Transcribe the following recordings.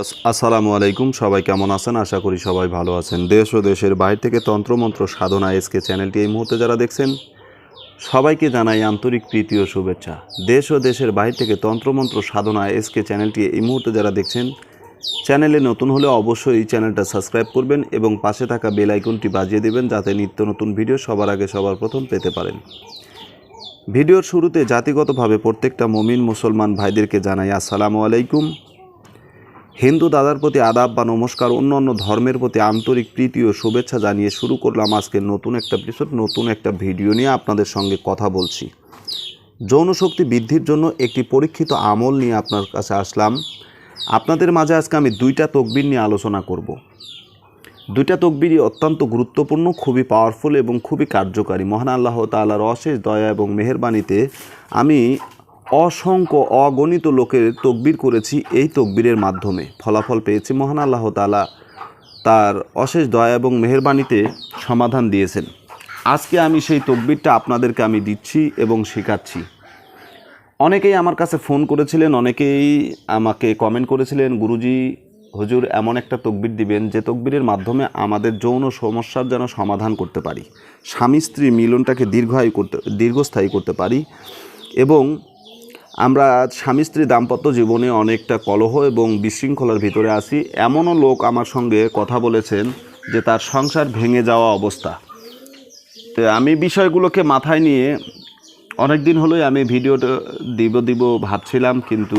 আসসালামু আলাইকুম, সবাই কেমন আছেন? আশা করি সবাই ভালো আছেন। দেশ ও দেশের বাইরে থেকে তন্ত্রমন্ত্র সাধনা এসকে চ্যানেলটি এই মুহূর্তে যারা দেখছেন সবাইকে জানাই আন্তরিক প্রীতি ও শুভেচ্ছা। দেশ ও দেশের বাইরে থেকে তন্ত্রমন্ত্র সাধনা এসকে চ্যানেলটি এই মুহূর্তে যারা দেখছেন চ্যানেলে নতুন হলে অবশ্যই চ্যানেলটা সাবস্ক্রাইব করবেন এবং পাশে থাকা বেল আইকনটি বাজিয়ে দেবেন যাতে নিত্য নতুন ভিডিও সবার আগে সবার প্রথম পেতে পারেন। ভিডিওর শুরুতে জাতিগতভাবে প্রত্যেকটা মুমিন মুসলমান ভাইদেরকে জানাই আসসালামু আলাইকুম। হিন্দু দাদার প্রতি আদাব বা নমস্কার, অন্য ধর্মের প্রতি আন্তরিক প্রীতি ও শুভেচ্ছা জানিয়ে শুরু করলাম আজকের নতুন একটা এপিসোড, নতুন একটা ভিডিও নিয়ে আপনাদের সঙ্গে কথা বলছি। যৌন শক্তি বৃদ্ধির জন্য একটি পরীক্ষিত আমল নিয়ে আপনার কাছে আসলাম। আপনাদের মাঝে আজকে আমি দুইটা তকবির নিয়ে আলোচনা করব। দুইটা তকবিরই অত্যন্ত গুরুত্বপূর্ণ, খুবই পাওয়ারফুল এবং খুবই কার্যকারী। মহান আল্লাহ তাআলার অশেষ দয়া এবং মেহেরবানিতে আমি অসংখ্য অগণিত লোকের তকবির করেছি। এই তকবিরের মাধ্যমে ফলাফল পেয়েছি। মহান আল্লাহ তাআলা তার অশেষ দয়া এবং মেহেরবানিতে সমাধান দিয়েছেন। আজকে আমি সেই তকবিরটা আপনাদেরকে আমি দিচ্ছি এবং শেখাচ্ছি। অনেকেই আমার কাছে ফোন করেছিলেন, অনেকেই আমাকে কমেন্ট করেছিলেন, গুরুজি হুজুর এমন একটা তকবির দিবেন যে তকবিরের মাধ্যমে আমাদের যৌন সমস্যার যেন সমাধান করতে পারি, স্বামী স্ত্রী মিলনটাকে দীর্ঘস্থায়ী করতে পারি এবং আমরা স্বামী স্ত্রী দাম্পত্য জীবনে অনেকটা কলহ এবং বিশৃঙ্খলার ভিতরে আছি। এমনও লোক আমার সঙ্গে কথা বলেছেন যে তার সংসার ভেঙে যাওয়া অবস্থা। তো আমি বিষয়গুলোকে মাথায় নিয়ে অনেক দিন হলোই আমি ভিডিওটা দিব ভাবছিলাম, কিন্তু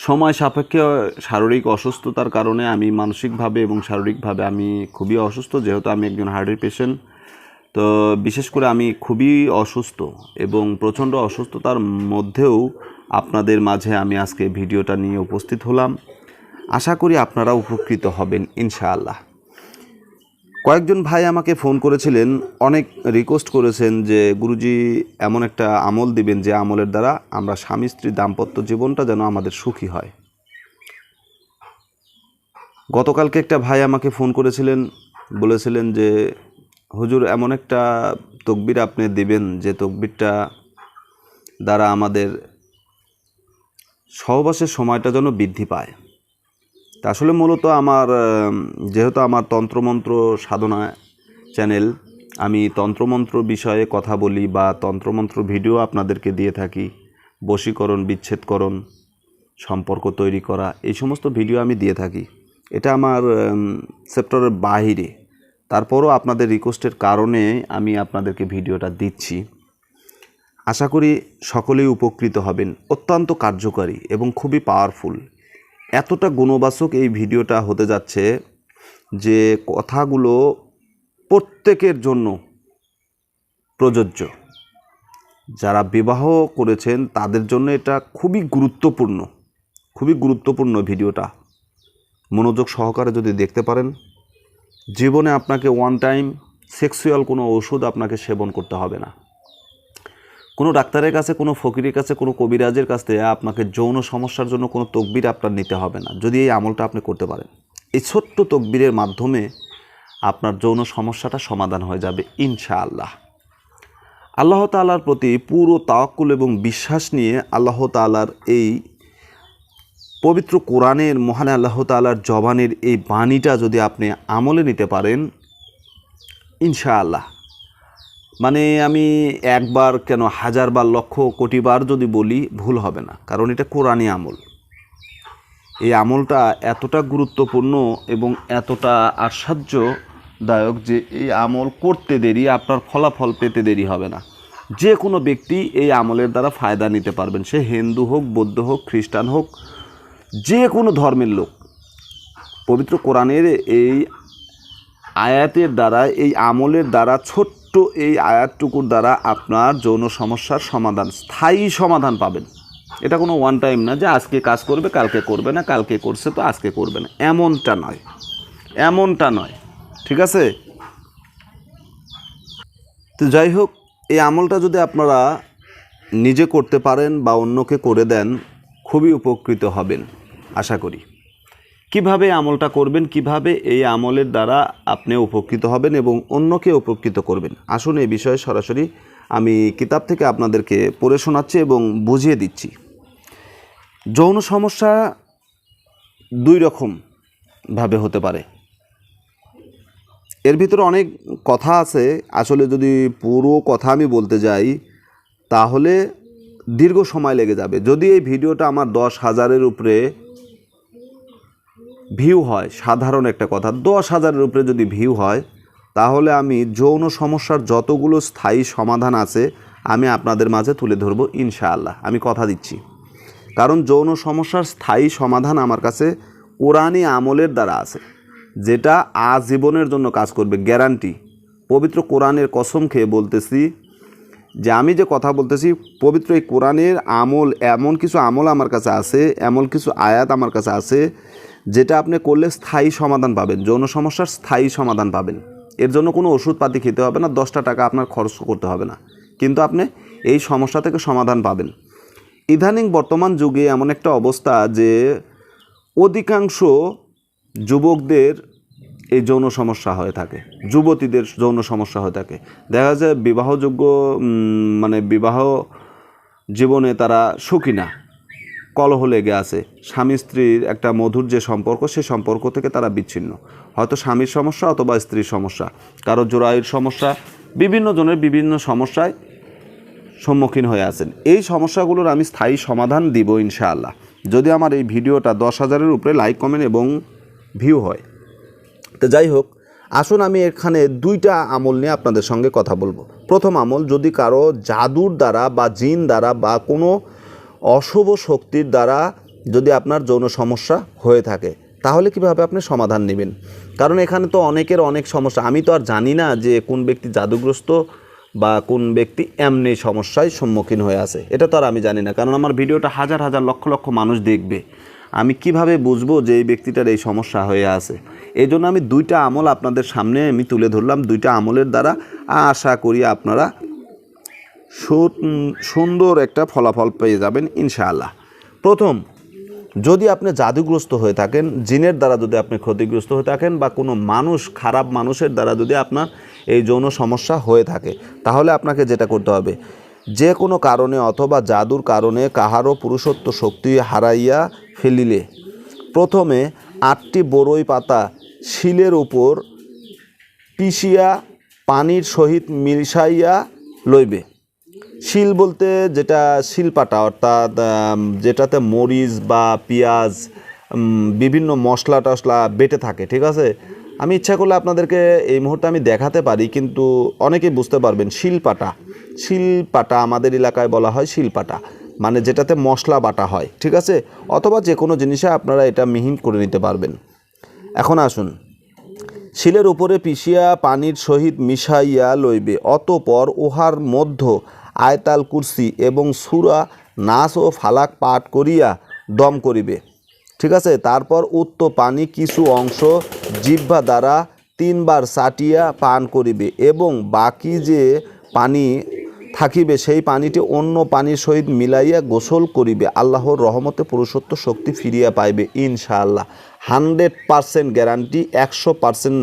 সময় সাপেক্ষে শারীরিক অসুস্থতার কারণে আমি মানসিকভাবে এবং শারীরিকভাবে আমি খুবই অসুস্থ, যেহেতু আমি একজন হার্টের পেশেন্ট। তো বিশেষ করে আমি খুবই অসুস্থ এবং প্রচণ্ড অসুস্থতার মধ্যেও আপনাদের মাঝে আমি আজকে ভিডিওটা নিয়ে উপস্থিত হলাম। আশা করি আপনারা উপকৃত হবেন ইনশাআল্লাহ। কয়েকজন ভাই আমাকে ফোন করেছিলেন, অনেক রিকোয়েস্ট করেছেন যে গুরুজি এমন একটা আমল দিবেন যে আমলের দ্বারা আমরা স্বামী স্ত্রী দাম্পত্য জীবনটা যেন আমাদের সুখী হয়। গতকালকে একটা ভাই আমাকে ফোন করেছিলেন, বলেছিলেন যে হুজুর এমন একটা তকবির আপনি দিবেন যে তকবিরটা দ্বারা আমাদের সহবাসের সময়টা যেন বৃদ্ধি পায়। তা আসলে মূলত যেহেতু আমার তন্ত্রমন্ত্র সাধনা চ্যানেল, আমি তন্ত্রমন্ত্র বিষয়ে কথা বলি বা তন্ত্রমন্ত্র ভিডিও আপনাদেরকে দিয়ে থাকি। বশীকরণ, বিচ্ছেদকরণ, সম্পর্ক তৈরি করা, এই সমস্ত ভিডিও আমি দিয়ে থাকি। এটা আমার সেক্টরের বাহিরে, তারপরও আপনাদের রিকোয়েস্টের কারণে আমি আপনাদেরকে ভিডিওটা দিচ্ছি। আশা করি সকলেই উপকৃত হবেন। অত্যন্ত কার্যকারী এবং খুবই পাওয়ারফুল। এতটা গুণবাচক এই ভিডিওটা হতে যাচ্ছে যে কথাগুলো প্রত্যেকের জন্য প্রযোজ্য। যারা বিবাহ করেছেন তাদের জন্য এটা খুবই গুরুত্বপূর্ণ ভিডিওটা। মনোযোগ সহকারে যদি দেখতে পারেন, জীবনে আপনাকে ওয়ান টাইম সেক্সুয়াল কোনো ওষুধ আপনাকে সেবন করতে হবে না। কোনো ডাক্তারের কাছে, কোনো ফকিরের কাছে, কোনো কবিরাজের কাছ থেকে আপনাকে যৌন সমস্যার জন্য কোনো তকবির আপনার নিতে হবে না, যদি এই আমলটা আপনি করতে পারেন। এই ছোট্ট তকবিরের মাধ্যমে আপনার যৌন সমস্যাটা সমাধান হয়ে যাবে ইনশাআল্লাহ। আল্লাহ তাআলার প্রতি পুরো তাওয়াক্কুল এবং বিশ্বাস নিয়ে আল্লাহ তাআলার এই পবিত্র কোরআনের, মহান আল্লাহ তাআলার জবানের এই বাণীটা যদি আপনি আমলে নিতে পারেন ইনশাআল্লাহ, মানে আমি একবার কেন হাজারবার লক্ষ কোটিবার যদি বলি ভুল হবে না, কারণ এটা কোরআনী আমল। এই আমলটা এতটা গুরুত্বপূর্ণ এবং এতটা আশ্চর্যদায়ক যে এই আমল করতে দেরি, আপনার ফলাফল পেতে দেরি হবে না। যে কোনো ব্যক্তি এই আমলের দ্বারা ফায়দা নিতে পারবেন, সে হিন্দু হোক, বৌদ্ধ হোক, খ্রিস্টান হোক, যে কোনো ধর্মের লোক। পবিত্র কোরআনের এই আয়াতের দ্বারা, এই আমলের দ্বারা, ছোট্ট এই আয়াতটুকুর দ্বারা আপনার যৌন সমস্যার সমাধান, স্থায়ী সমাধান পাবেন। এটা কোনো ওয়ান টাইম না যে আজকে কাজ করবে কালকে করবে না, কালকে করছে তো আজকে করবে না, এমনটা নয়। ঠিক আছে? তো যাই হোক, এই আমলটা যদি আপনারা নিজে করতে পারেন বা অন্যকে করে দেন, খুবই উপকৃত হবেন আশা করি। কিভাবে আমলটা করবেন, কিভাবে এই আমলের দ্বারা আপনি উপকৃত হবেন এবং অন্যকে উপকৃত করবেন, আসুন এই বিষয়ে সরাসরি আমি কিতাব থেকে আপনাদেরকে পড়ে শোনাচ্ছি এবং বুঝিয়ে দিচ্ছি। যৌন সমস্যা দুই রকমভাবে হতে পারে। এর ভিতরে অনেক কথা আছে, আসলে যদি পুরো কথা আমি বলতে যাই তাহলে দীর্ঘ সময় লেগে যাবে। যদি এই ভিডিওটা আমার 10,000-এর উপরে ভিউ হয়, সাধারণ একটা কথা, 10,000-এর উপরে যদি ভিউ হয় তাহলে আমি যৌন সমস্যার যতগুলো স্থায়ী সমাধান আছে আমি আপনাদের মাঝে তুলে ধরবো ইনশাআল্লাহ, আমি কথা দিচ্ছি। কারণ যৌন সমস্যার স্থায়ী সমাধান আমার কাছে কোরআনী আমলের দ্বারা আছে, যেটা আজীবনের জন্য কাজ করবে, গ্যারান্টি। পবিত্র কোরআনের কসম খেয়ে বলতেছি যে আমি যে কথা বলতেছি পবিত্র এই কোরআনের আমল, এমন কিছু আমল আমার কাছে আছে, এমন কিছু আয়াত আমার কাছে আছে যেটা আপনি করলে স্থায়ী সমাধান পাবেন, যৌন সমস্যার স্থায়ী সমাধান পাবেন। এর জন্য কোনো ওষুধপাতি খেতে হবে না, 10টা টাকা আপনার খরচ করতে হবে না, কিন্তু আপনি এই সমস্যা থেকে সমাধান পাবেন। ইদানিং বর্তমান যুগে এমন একটা অবস্থা যে অধিকাংশ যুবকদের এই যৌন সমস্যা হয়ে থাকে, যুবতীদের যৌন সমস্যা হয়ে থাকে। দেখা যায় বিবাহযোগ্য বিবাহ জীবনে তারা সুখী না, কলহ লেগে আছে, স্বামী স্ত্রীর একটা মধুর যে সম্পর্ক, সেই সম্পর্ক থেকে তারা বিচ্ছিন্ন। হয়তো স্বামীর সমস্যা অথবা স্ত্রীর সমস্যা, কারো জোড়ায়ুর সমস্যা, বিভিন্ন জনের বিভিন্ন সমস্যায় সম্মুখীন হয়ে আছেন। এই সমস্যাগুলোর আমি স্থায়ী সমাধান দিব ইনশাআল্লাহ, যদি আমার এই ভিডিওটা 10,000-এর উপরে লাইক, কমেন্ট এবং ভিউ হয়। তো যাই হোক, আসুন আমি এখানে 2টা আমল নিয়ে আপনাদের সঙ্গে কথা বলবো। প্রথম আমল, যদি কারো জাদুর দ্বারা বা জিন দ্বারা বা কোনো অশুভ শক্তির দ্বারা যদি আপনার যৌন সমস্যা হয়ে থাকে তাহলে কিভাবে আপনি সমাধান নেবেন। কারণ এখানে তো অনেকের অনেক সমস্যা, আমি তো আর জানি না যে কোন ব্যক্তি জাদুগ্রস্ত বা কোন ব্যক্তি এমনি সমস্যায় সম্মুখীন হয়ে আছে, এটা তো আর আমি জানি না। কারণ আমার ভিডিওটা হাজার হাজার লক্ষ লক্ষ মানুষ দেখবে, আমি কিভাবে বুঝবো যে এই ব্যক্তিটার এই সমস্যা হয়ে আছে। এই জন্য আমি 2টা আমল আপনাদের সামনে আমি তুলে ধরলাম। 2টা আমলের দ্বারা আশা করি আপনারা সুন্দর একটা ফলাফল পেয়ে যাবেন ইনশাআল্লাহ। প্রথম, যদি আপনি জাদুগ্রস্ত হয়ে থাকেন, জিনের দ্বারা যদি আপনি ক্ষতিগ্রস্ত হয়ে থাকেন বা কোনো মানুষ, খারাপ মানুষের দ্বারা যদি আপনার এই যৌন সমস্যা হয়ে থাকে, তাহলে আপনাকে যেটা করতে হবে, যে কোনো কারণে অথবা জাদুর কারণে কাহারও পুরুষত্ব শক্তি হারাইয়া ফেলিলে প্রথমে 8টি বড়ই পাতা শিলের উপর পিষিয়া পানির সহিত মিশাইয়া লইবে। শিল বলতে যেটা শিলপাটা, অর্থাৎ যেটাতে মরিচ বা পেঁয়াজ বিভিন্ন মশলা টশলা বেটে থাকে, ঠিক আছে। আমি ইচ্ছা করলে আপনাদেরকে এই মুহূর্তে আমি দেখাতে পারি, কিন্তু অনেকেই বুঝতে পারবেন। শিলপাটা আমাদের এলাকায় বলা হয় শিলপাটা, মানে যেটাতে মশলা বাটা হয়, ঠিক আছে। অথবা যে কোনো জিনিসে আপনারা এটা মিহিন করে নিতে পারবেন। এখন আসুন, শিলের উপরে পিষিয়া পানির সহিত মিশাইয়া লইবে, অতঃপর উহার মধ্য আয়তাল কুরসি এবং সূরা নাস ও ফালাক পাঠ করিয়া দম করিবে, ঠিক আছে। তারপর উক্ত পানি কিছু অংশ জিহ্বা দ্বারা 3 বার চাটিয়া পান করিবে এবং বাকি যে পানি থাকিবে সেই পানিটি অন্য পানির সহিত মিলাইয়া গোসল করিবে। আল্লাহর রহমতে পুরুষত্ব শক্তি ফিরিয়া পাইবে ইনশাআল্লাহ। 100% গ্যারান্টি, 100%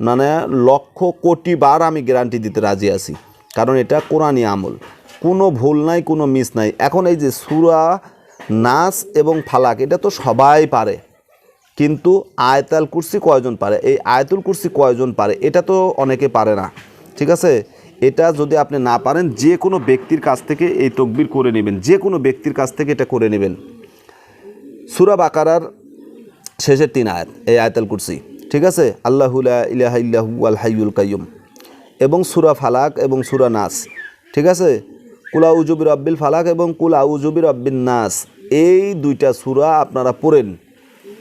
মানে লক্ষ কোটি বার আমি গ্যারান্টি দিতে রাজি আছি, কারণ এটা কোরআনী আমল, কোনো ভুল নাই, কোনো মিস নাই। এখন এই যে সূরা নাস এবং ফালাক, এটা তো সবাই পারে, কিন্তু আয়াতুল কুরসি কয়জন পারে, এই আয়াতুল কুরসি কয়জন পারে, এটা তো অনেকে পারে না, ঠিক আছে। এটা যদি আপনি না পারেন, যে কোনো ব্যক্তির কাছ থেকে এই তাকবীর করে নেবেন, যে কোনো ব্যক্তির কাছ থেকে এটা করে নেবেন। সূরা বাকারার শেষের 3 আয়াত এই আয়াতুল কুরসি, ঠিক আছে। আল্লাহু লা ইলাহা ইল্লাহু ওয়াল হাইয়ুল কাইয়ুম, এবং সূরা ফালাক এবং সূরা নাস, ঠিক আছে। কুল আউযু বিরাব্বিল ফালাক এবং কুল আউযু বিরাব্বিন নাস, এই 2টা সূরা আপনারা পড়েন।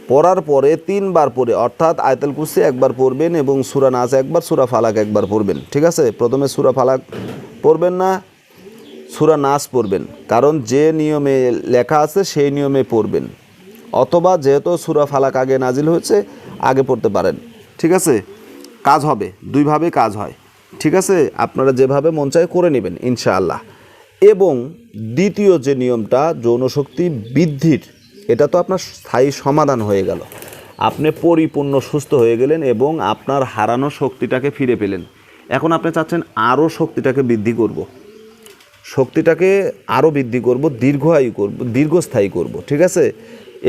পড়ার পরে 3 বার পড়ে, অর্থাৎ আয়াতুল কুরসি একবার পড়বেন এবং সূরা নাস একবার, সূরা ফালাক একবার পড়বেন, ঠিক আছে। প্রথমে সূরা ফালাক পড়বেন না, সূরা নাস পড়বেন, কারণ যে নিয়মে লেখা আছে সেই নিয়মে পড়বেন। অথবা যেহেতু সূরা ফালাক আগে নাজিল হয়েছে, আগে পড়তে পারেন, ঠিক আছে। কাজ হবে, 2ভাবে কাজ হয়, ঠিক আছে। আপনারা যেভাবে মন চায় করে নেবেন ইনশাআল্লাহ। এবং দ্বিতীয় যে নিয়মটা যৌনশক্তি বৃদ্ধির, এটা তো আপনার স্থায়ী সমাধান হয়ে গেল, আপনি পরিপূর্ণ সুস্থ হয়ে গেলেন এবং আপনার হারানো শক্তিটাকে ফিরে পেলেন। এখন আপনি চাচ্ছেন আরও শক্তিটাকে বৃদ্ধি করব, শক্তিটাকে আরও বৃদ্ধি করব, দীর্ঘায়ু করব, দীর্ঘস্থায়ী করব, ঠিক আছে।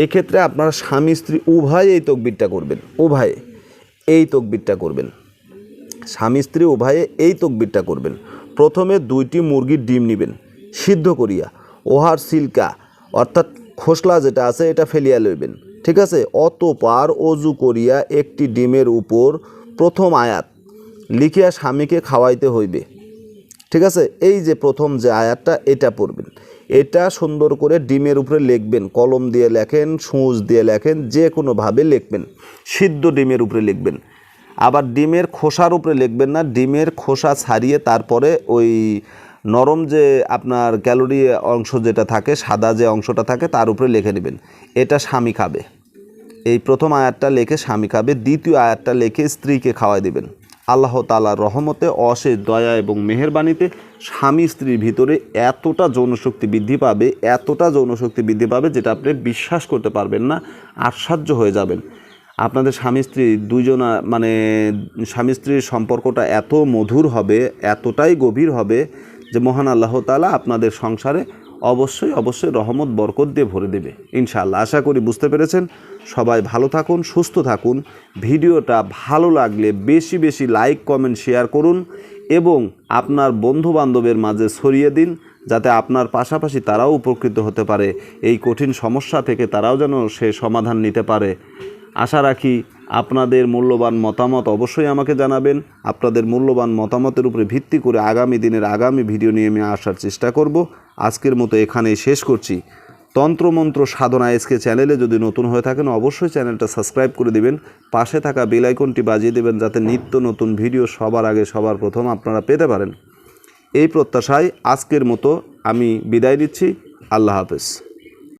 এক্ষেত্রে আপনারা স্বামী স্ত্রী উভয় এই তকবিরটা করবেন, উভয়ে এই তকবিরটা করবেন, স্বামী স্ত্রী উভয়ে এই তকবিরটা করবেন। প্রথমে 2টি মুরগির ডিম নেবেন সিদ্ধ করিয়া, ওহার সিল্কা অর্থাৎ খোসলা যেটা আছে এটা ফেলিয়া লইবেন, ঠিক আছে। অতঃপর অজু করিয়া একটি ডিমের উপর প্রথম আয়াত লিখিয়া স্বামীকে খাওয়াইতে হইবে, ঠিক আছে। এই যে প্রথম যে আয়াতটা এটা পড়বেন, এটা সুন্দর করে ডিমের উপরে লিখবেন, কলম দিয়ে লেখেন, সূচ দিয়ে লেখেন, যে কোনোভাবে লিখবেন, সিদ্ধ ডিমের উপরে লিখবেন। আবার ডিমের খোসার উপরে লিখবেন না, ডিমের খোসা ছাড়িয়ে তারপরে ওই নরম যে আপনার ক্যালোরি অংশ যেটা থাকে, সাদা যে অংশটা থাকে তার উপরে লিখে নেবেন, এটা স্বামী খাবে। এই প্রথম আয়াতটা লিখে স্বামী খাবে, দ্বিতীয় আয়াতটা লিখে স্ত্রীকে খাওয়াই দেবেন। আল্লাহ তাআলার রহমতে, অশেষ দয়া এবং মেহেরবানিতে স্বামী স্ত্রীর ভিতরে এতটা যৌনশক্তি বৃদ্ধি পাবে, এতটা যৌনশক্তি বৃদ্ধি পাবে যেটা আপনি বিশ্বাস করতে পারবেন না, আশ্চর্য হয়ে যাবেন। আপনাদের স্বামী স্ত্রী দুইজনা মানে স্বামী স্ত্রীর সম্পর্কটা এত মধুর হবে, এতটাই গভীর হবে যে মহান আল্লাহ তাআলা আপনাদের সংসারে অবশ্যই অবশ্যই রহমত বরকত দিয়ে ভরে দেবে ইনশাআল্লাহ। আশা করি বুঝতে পেরেছেন। সবাই ভালো থাকুন, সুস্থ থাকুন। ভিডিওটা ভালো লাগলে বেশি বেশি লাইক, কমেন্ট, শেয়ার করুন এবং আপনার বন্ধুবান্ধবের মাঝে ছড়িয়ে দিন, যাতে আপনার পাশাপাশি তারাও উপকৃত হতে পারে, এই কঠিন সমস্যা থেকে তারাও যেন সে সমাধান নিতে পারে। আশা রাখি আপনাদের মূল্যবান মতামত অবশ্যই আমাকে জানাবেন। আপনাদের মূল্যবান মতামতের উপরে ভিত্তি করে আগামী দিনের আগামী ভিডিও নিয়ে আমি আসার চেষ্টা করব। আজকের মতো এখানেই শেষ করছি। তন্ত্রমন্ত্র সাধনা এসকে চ্যানেলে যদি নতুন হয়ে থাকেন অবশ্যই চ্যানেলটা সাবস্ক্রাইব করে দিবেন, পাশে থাকা বেল আইকনটি বাজিয়ে দেবেন যাতে নিত্য নতুন ভিডিও সবার আগে সবার প্রথম আপনারা পেতে পারেন। এই প্রত্যাশায় আজকের মতো আমি বিদায় দিচ্ছি। আল্লাহ হাফেজ।